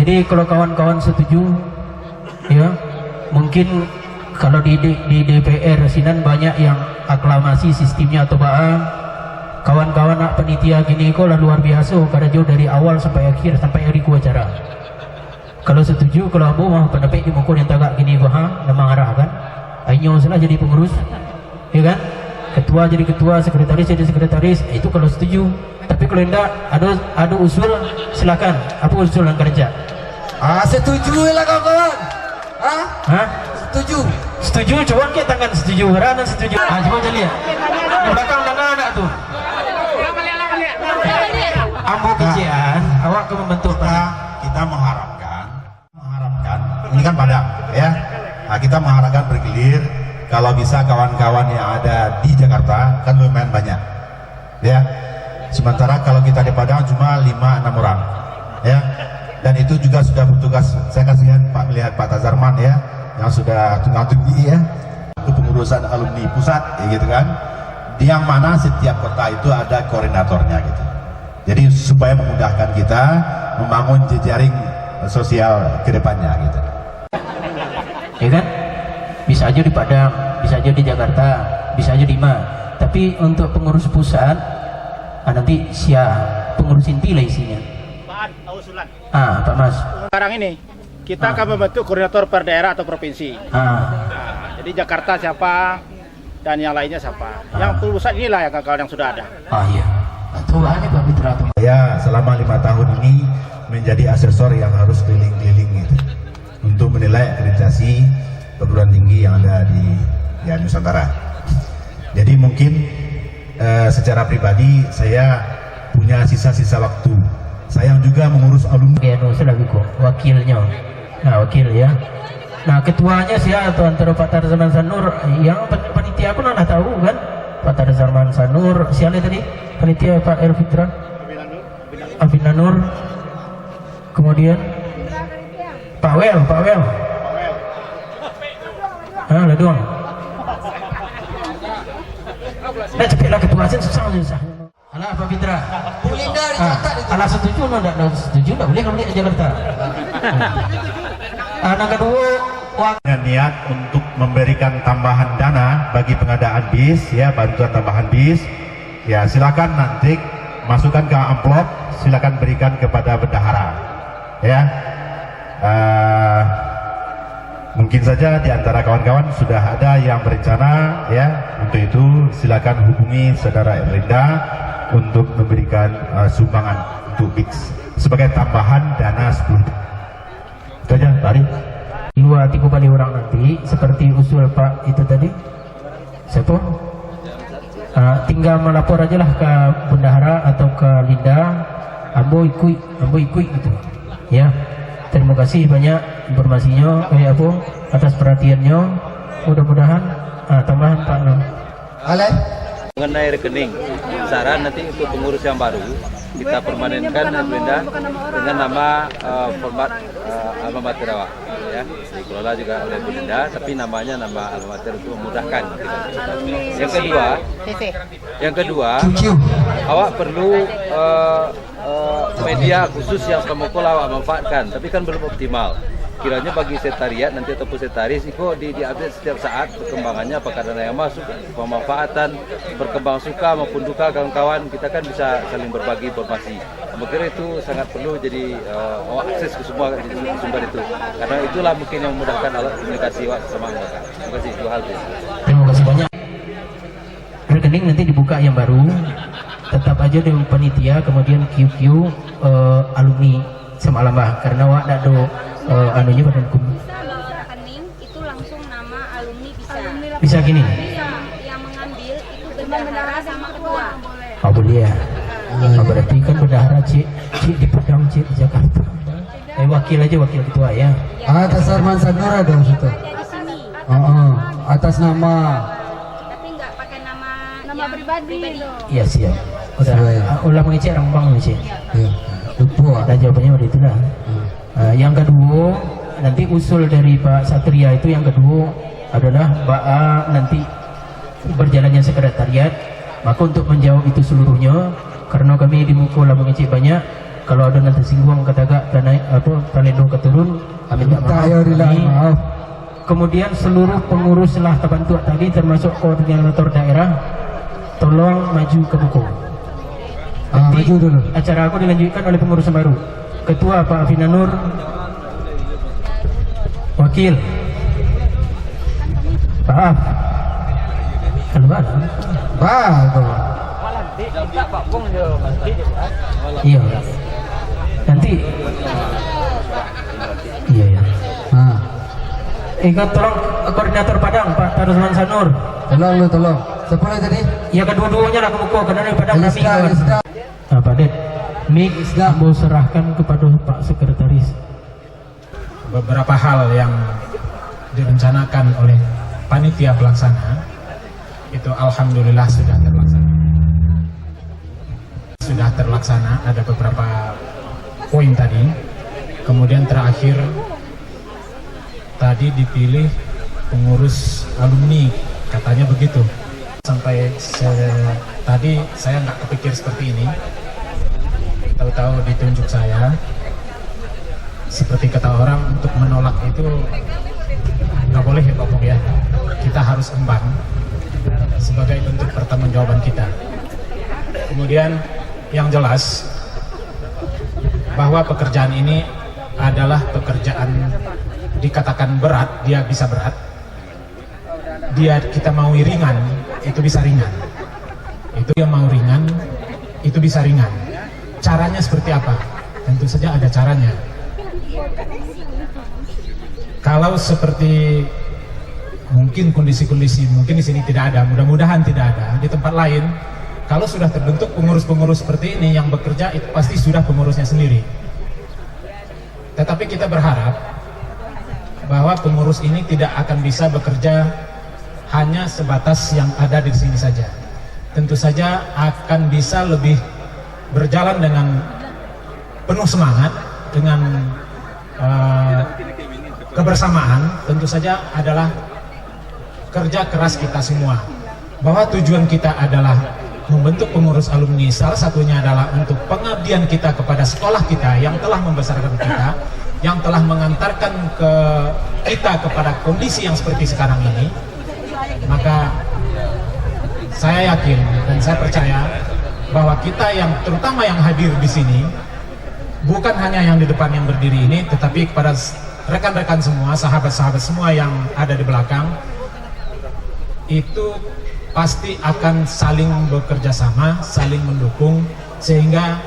Jadi kalau kawan-kawan setuju, ya mungkin kalau di DPR Sinan banyak yang aklamasi sistemnya atau kawan-kawan nak penitia gini kok lah luar biasa karena jauh dari awal sampai akhir sampai hari ku acara. Kalau setuju, kalau abu mah pendapat di muka yang tagak gini kok nama arah kan. Ayo salah jadi pengurus, ya kan? Ketua jadi ketua, sekretaris jadi sekretaris. Itu kalau setuju. Tapi kalau tidak ada usul, silakan. Apa usul yang kerja? Setuju lah kawan-kawan. Setuju. Setuju, coba kita tangan setuju. Rana setuju. Coba jadi ya. Di belakang anak tuh. Ambo kecian, awak ke membentuk kita mengharapkan ini kan Padang ya. Nah, kita mengharapkan bergilir kalau bisa kawan-kawan yang ada di Jakarta kan lumayan banyak ya. Sementara kalau kita di Padang cuma 5-6 orang ya. Dan itu juga sudah bertugas, saya kasihan Pak melihat Pak Tazarman ya yang sudah tunggal-tunggi ya, kepengurusan alumni pusat ya gitu kan, yang mana setiap kota itu ada koordinatornya gitu. Jadi supaya memudahkan kita membangun jejaring sosial ke depannya gitu. Ya kan? Bisa aja di Padang, bisa aja di Jakarta, bisa aja di mana. Tapi untuk pengurus pusat, nanti pengurus inti lah isinya. Pak Mas. Sekarang ini kita akan membentuk koordinator per daerah atau provinsi. Jadi Jakarta siapa dan yang lainnya siapa. Yang pusat inilah yang kawan-kawan yang sudah ada. Iya. Pak Mitra. Ya selama 5 tahun ini menjadi asesor yang harus keliling-keliling gitu, untuk menilai akreditasi perguruan tinggi yang ada di Nusantara. Jadi mungkin secara pribadi saya punya sisa-sisa waktu. Saya juga mengurus alumni. Ya, wakilnya. Nah, wakil ya. Nah, ketuanya siapa antara Pak Tarzman Sanur yang panitia aku nggak tahu kan? Pak Tarzman Sanur, siapa tadi? Panitia Pak Elfitra. Abinanur. Kemudian Pak Wel. Lah doang. Nah, cepatlah ketua susah. Alah Pak Fitra. Bu Linda dicatat itu. Alah setuju enggak setuju enggak boleh kamu di Jakarta. Anak kedua dengan niat untuk memberikan tambahan dana bagi pengadaan bis ya, bantuan tambahan bis ya, silakan nanti masukkan ke amplop, silakan berikan kepada bendahara ya. Mungkin saja di antara kawan-kawan sudah ada yang berencana ya, untuk itu silakan hubungi saudara Erlinda untuk memberikan sumbangan untuk BIX sebagai tambahan dana 10. Itu aja, Tari. 2-3 kali orang nanti seperti usul Pak itu tadi. Siapa? Tinggal melapor aja lah ke bendahara atau ke Linda. Ambo ikut gitu. Ya. Terima kasih banyak informasinya atas perhatiannya. Mudah-mudahan tambahan Pak Nom. Mengenai rekening, saran nanti untuk pengurus yang baru kita permanenkan Benda dengan nama format alma mater awak ya, dikelola juga oleh Bu Linda, tapi namanya nama alma mater untuk memudahkan kita. Yang kedua, awak perlu media khusus yang kamu awak manfaatkan, tapi kan belum optimal. Kiranya bagi sekretariat nanti ataupun sekretaris itu diupdate setiap saat perkembangannya, apakah dana yang masuk, pemanfaatan, berkembang suka maupun duka kawan-kawan, kita kan bisa saling berbagi informasi. Saya kira itu sangat perlu, jadi akses ke semua sumber itu, karena itulah mungkin yang memudahkan alat komunikasi sama mereka. Terima kasih, dua hal itu. Terima kasih banyak. Rekening nanti dibuka yang baru, tetap aja dengan panitia, kemudian QQ alumni semalam karena wak ada anunya badan kum. Rekening itu langsung nama alumni bisa. Bisa gini. Bisa. Yang mengambil itu bendahara sama ketua. Oh boleh ya. Berarti kan bendahara cik di Padang, cik di Jakarta. Wakil aja, wakil ketua ya. Atas Arman Sanur ada di situ. Ada di sini. Atas nama. Tapi nggak pakai nama pribadi. Iya siap. Udah mengecek orang ngecek. Iya. Lupa. Ada jawabannya udah itulah. Yang kedua nanti usul dari Pak Satria itu, yang kedua adalah nanti berjalannya sekretariat. Maka untuk menjawab itu seluruhnya, karena kami di Mukul mengecek banyak, kalau ada nanti singgung kataga naik apa Palendo keturun minta maaf. Maaf. Kemudian seluruh pengurus lah terbantu tadi termasuk koordinator daerah tolong maju ke buku. Maju dulu. Acara aku dilanjutkan oleh pengurus baru. Ketua Pak Afina Nur, Wakil Pak Af, keluar. Bagus. Iya. Nanti. Iya ya. Nah, Ingat tolong koordinator Padang Pak Tarusman Sanur. tolong. Sepuluh tadi. Ya kedua-duanya lah ke buku karena di Padang kami Sudah, kawan. sudah. Nah, Pak Det, mic mau serahkan kepada Pak Sekretaris. Beberapa hal yang direncanakan oleh panitia pelaksana itu alhamdulillah sudah terlaksana. Ada beberapa poin tadi. Kemudian terakhir tadi dipilih pengurus alumni, katanya begitu. Sampai tadi saya nggak kepikir seperti ini. Tahu-tahu ditunjuk saya. Seperti kata orang, untuk menolak itu nggak boleh ya Bapak ya. Kita harus emban sebagai bentuk pertanggungjawaban kita. Kemudian yang jelas bahwa pekerjaan ini adalah pekerjaan dikatakan berat, dia bisa berat. Dia kita mau ringan, itu bisa ringan. Itu dia mau ringan, itu bisa ringan. Caranya seperti apa? Tentu saja ada caranya. Kalau seperti mungkin kondisi-kondisi mungkin di sini tidak ada, mudah-mudahan tidak ada di tempat lain. Kalau sudah terbentuk pengurus-pengurus seperti ini yang bekerja, itu pasti sudah pengurusnya sendiri. Tetapi kita berharap bahwa pengurus ini tidak akan bisa bekerja hanya sebatas yang ada di sini saja. Tentu saja akan bisa lebih berjalan dengan penuh semangat, dengan kebersamaan. Tentu saja adalah kerja keras kita semua, bahwa tujuan kita adalah membentuk pengurus alumni. Salah satunya adalah untuk pengabdian kita kepada sekolah kita yang telah membesarkan kita, yang telah mengantarkan kita kepada kondisi yang seperti sekarang ini. Maka saya yakin dan saya percaya bahwa kita yang terutama yang hadir di sini, bukan hanya yang di depan yang berdiri ini, tetapi kepada rekan-rekan semua, sahabat-sahabat semua yang ada di belakang, itu pasti akan saling bekerja sama, saling mendukung, sehingga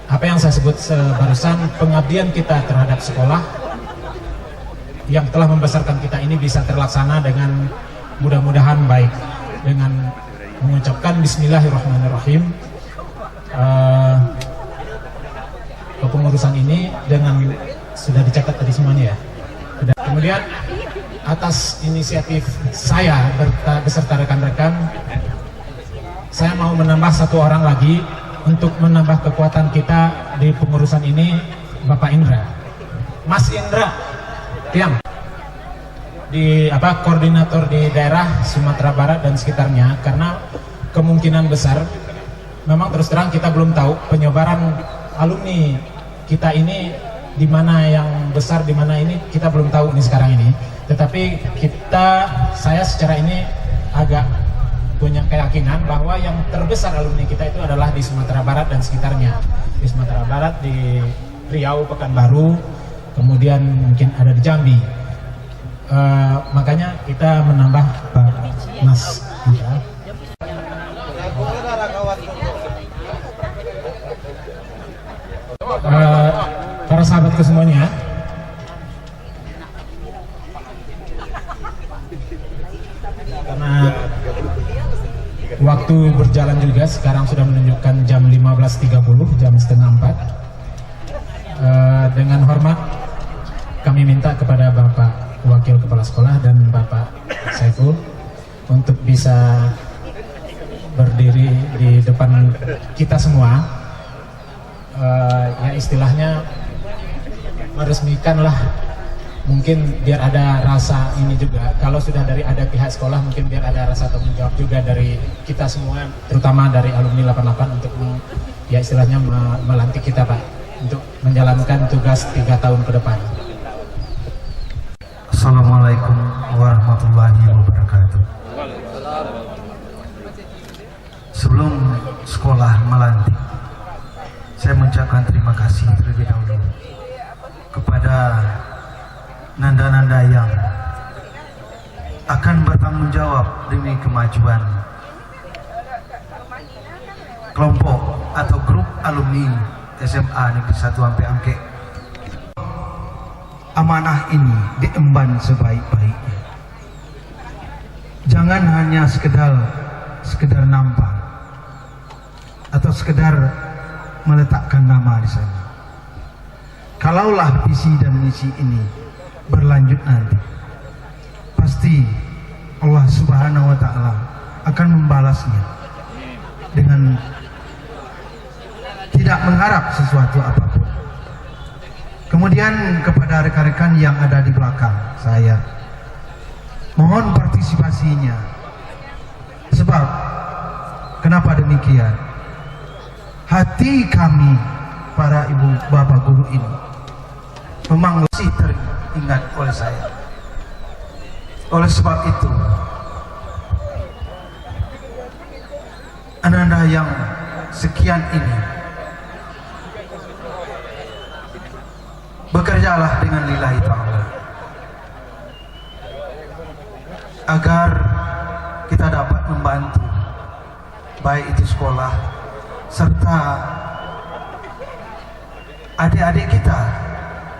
apa yang saya sebut barusan, pengabdian kita terhadap sekolah yang telah membesarkan kita ini bisa terlaksana dengan mudah-mudahan baik. Dengan mengucapkan Bismillahirrahmanirrahim, kepengurusan ini dengan sudah dicatat tadi semuanya ya. Kemudian atas inisiatif saya beserta rekan-rekan, saya mau menambah satu orang lagi untuk menambah kekuatan kita di pengurusan ini, Bapak Indra, Mas Indra Tiang, di koordinator di daerah Sumatera Barat dan sekitarnya. Karena kemungkinan besar, memang terus terang kita belum tahu penyebaran alumni kita ini di mana yang besar, di mana ini kita belum tahu nih sekarang ini. Tetapi saya secara ini agak punya keyakinan bahwa yang terbesar alumni kita itu adalah di Sumatera Barat dan sekitarnya. Di Sumatera Barat, di Riau, Pekanbaru, kemudian mungkin ada di Jambi. Makanya kita menambah Mas Indra. Para sahabatku semuanya, karena waktu berjalan juga, sekarang sudah menunjukkan jam 15.30, jam setengah 4. Dengan hormat kami minta kepada Bapak Wakil Kepala Sekolah dan Bapak Saiful untuk bisa berdiri di depan kita semua, ya istilahnya meresmikanlah, mungkin biar ada rasa ini juga. Kalau sudah ada pihak sekolah, mungkin biar ada rasa tanggung jawab juga dari kita semua, terutama dari alumni 88 untuk ya istilahnya melantik kita, Pak. untuk menjalankan tugas 3 tahun ke depan. Assalamualaikum warahmatullahi wabarakatuh. Sebelum sekolah melantik, saya mengucapkan terima kasih terlebih dahulu kepada nanda-nanda yang akan bertanggung jawab demi kemajuan kelompok atau grup alumni SMA Negeri 1 sampai Angke. Amanah ini diemban sebaik-baiknya. Jangan hanya sekedar nampak atau sekedar meletakkan nama di sana. Kalaulah visi dan misi ini berlanjut nanti, pasti Allah Subhanahu wa Ta'ala akan membalasnya dengan tidak mengharap sesuatu apapun. Kemudian kepada rekan-rekan yang ada di belakang saya, mohon partisipasinya. Sebab kenapa demikian? Hati kami para ibu bapak guru ini memang masih teringat oleh saya. Oleh sebab itu, anda yang sekian ini, bekerjalah dengan lillahi ta'ala agar kita dapat membantu baik itu sekolah serta adik-adik kita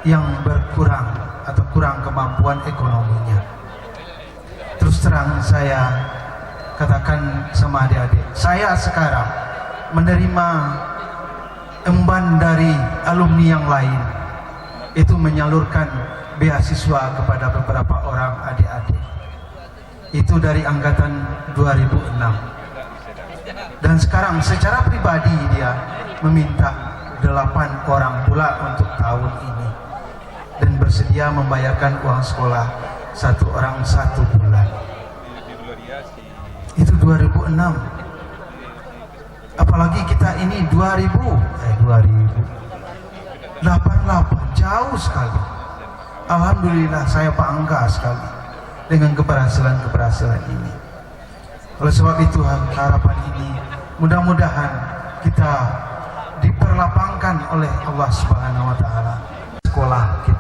yang berkurang atau kurang kemampuan ekonominya. Terus terang saya katakan sama adik-adik, saya sekarang menerima emban dari alumni yang lain, itu menyalurkan beasiswa kepada beberapa orang adik-adik. Itu dari angkatan 2006. Dan sekarang secara pribadi dia meminta 8 orang pula untuk tahun ini, dan bersedia membayarkan uang sekolah 1 orang 1 bulan. Itu 2006. Apalagi kita ini 2088, jauh sekali. Alhamdulillah saya bangga sekali dengan keberhasilan ini. Oleh sebab itu harapan ini mudah-mudahan kita diperlapangkan oleh Allah Subhanahu wa Ta'ala. Sekolah kita